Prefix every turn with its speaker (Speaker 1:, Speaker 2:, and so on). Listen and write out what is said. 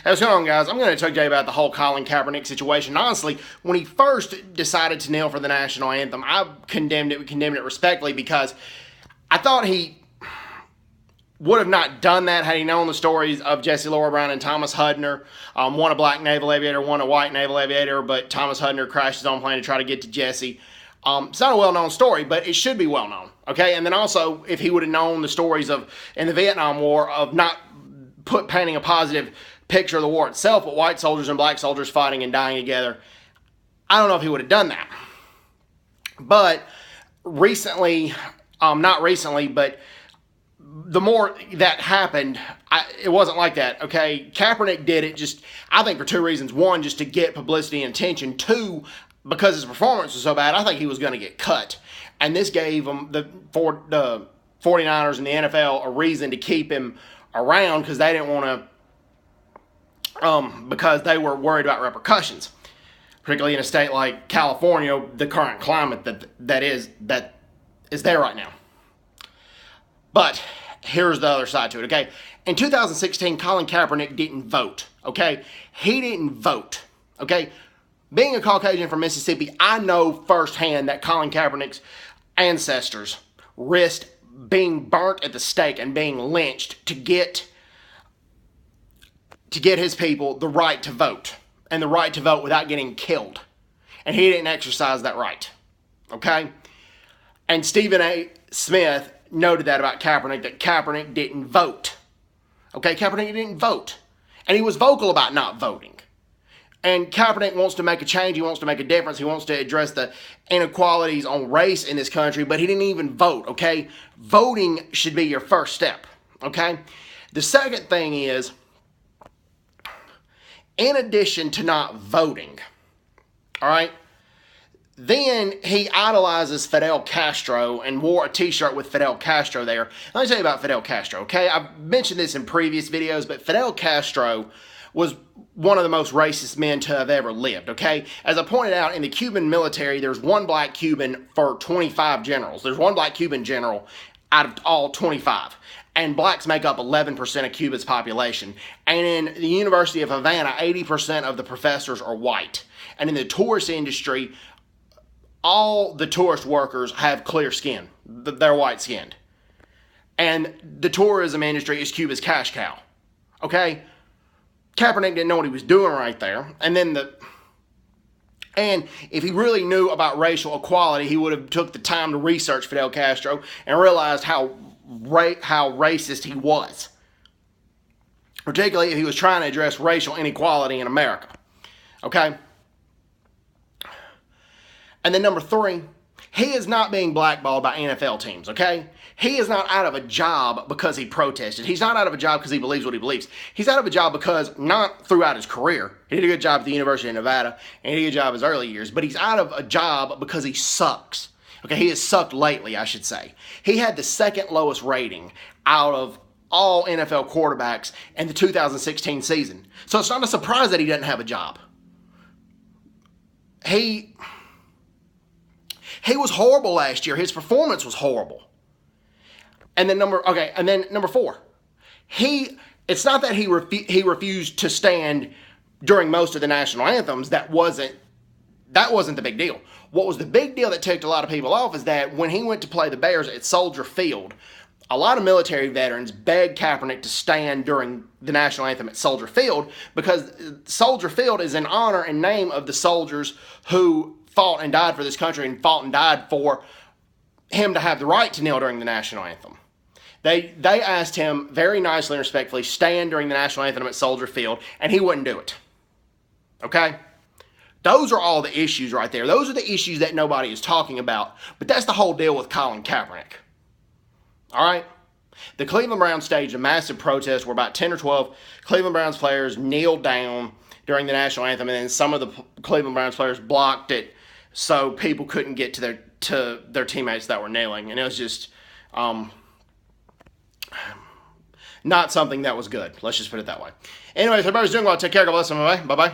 Speaker 1: Hey, what's going on, guys? I'm going to talk to you about the whole Colin Kaepernick situation. Honestly, when he first decided to kneel for the national anthem, I condemned it respectfully, because I thought he would have not done that had he known the stories of Jesse Laura Brown and Thomas Hudner. One a black naval aviator, one a white naval aviator, but Thomas Hudner crashed his own plane to try to get to Jesse. It's not a well-known story, but it should be well-known, okay? And then also, if he would have known the stories of, in the Vietnam War, of not painting a positive picture of the war itself, but white soldiers and black soldiers fighting and dying together, I don't know if he would have done that. But recently, not recently, but the more that happened, it wasn't like that, okay? Kaepernick did it just, I think, for two reasons. One, just to get publicity and attention. Two, because his performance was so bad, I think he was going to get cut. And this gave him, the 49ers and the NFL, a reason to keep him around, because they didn't want to, because they were worried about repercussions, particularly in a state like California, the current climate that is there right now. But here's the other side to it, okay? In 2016, Colin Kaepernick didn't vote, okay? He didn't vote, okay? Being a Caucasian from Mississippi, I know firsthand that Colin Kaepernick's ancestors risked being burnt at the stake and being lynched to get his people the right to vote, and the right to vote without getting killed. And he didn't exercise that right, okay? And Stephen A. Smith noted that about Kaepernick, that Kaepernick didn't vote. Okay, Kaepernick didn't vote. And he was vocal about not voting. And Kaepernick wants to make a change. He wants to make a difference. He wants to address the inequalities on race in this country, but he didn't even vote, okay? Voting should be your first step, okay? The second thing is, in addition to not voting, all right, then he idolizes Fidel Castro and wore a t-shirt with Fidel Castro there. Let me tell you about Fidel Castro, okay? I've mentioned this in previous videos, but Fidel Castro was one of the most racist men to have ever lived, okay? As I pointed out, in the Cuban military, there's one black Cuban for 25 generals. There's one black Cuban general out of all 25. And blacks make up 11% of Cuba's population. And in the University of Havana, 80% of the professors are white. And in the tourist industry, all the tourist workers have clear skin. They're white-skinned. And the tourism industry is Cuba's cash cow. Okay? Kaepernick didn't know what he was doing right there. And if he really knew about racial equality, he would have took the time to research Fidel Castro and realized how racist he was. Particularly if he was trying to address racial inequality in America. Okay? And then number three, he is not being blackballed by NFL teams, okay? He is not out of a job because he protested. He's not out of a job because he believes what he believes. He's out of a job because, not throughout his career, he did a good job at the University of Nevada, and he did a good job his early years, but he's out of a job because he sucks. Okay, he has sucked lately, I should say. He had the second lowest rating out of all NFL quarterbacks in the 2016 season. So it's not a surprise that he doesn't have a job. He was horrible last year. His performance was horrible. And then number four, it's not that he refused to stand during most of the national anthems. That wasn't the big deal. What was the big deal that ticked a lot of people off is that when he went to play the Bears at Soldier Field, a lot of military veterans begged Kaepernick to stand during the national anthem at Soldier Field, because Soldier Field is in honor and name of the soldiers who fought and died for this country and fought and died for him to have the right to kneel during the national anthem. They asked him very nicely and respectfully, stand during the national anthem at Soldier Field, and he wouldn't do it. Okay? Those are all the issues right there. Those are the issues that nobody is talking about, but that's the whole deal with Colin Kaepernick. All right? The Cleveland Browns staged a massive protest where about 10 or 12 Cleveland Browns players kneeled down during the national anthem, and then some of the Cleveland Browns players blocked it so people couldn't get to their teammates that were kneeling. And it was just not something that was good. Let's just put it that way. Anyways, everybody's doing well. Take care. God bless them. Bye-bye.